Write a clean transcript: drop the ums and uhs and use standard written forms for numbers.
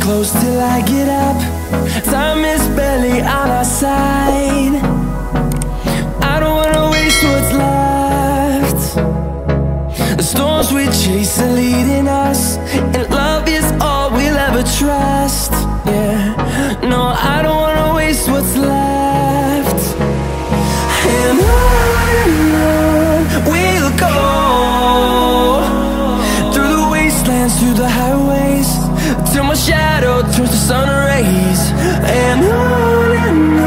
close till I get up. Time is barely on our side. I don't wanna waste what's left. The storms we chase are leading us, and love is all we'll ever trust. Yeah, no, I don't wanna waste what's left. And on we'll go, through the wastelands, through the highways, till my shadow turns to sun rays. And on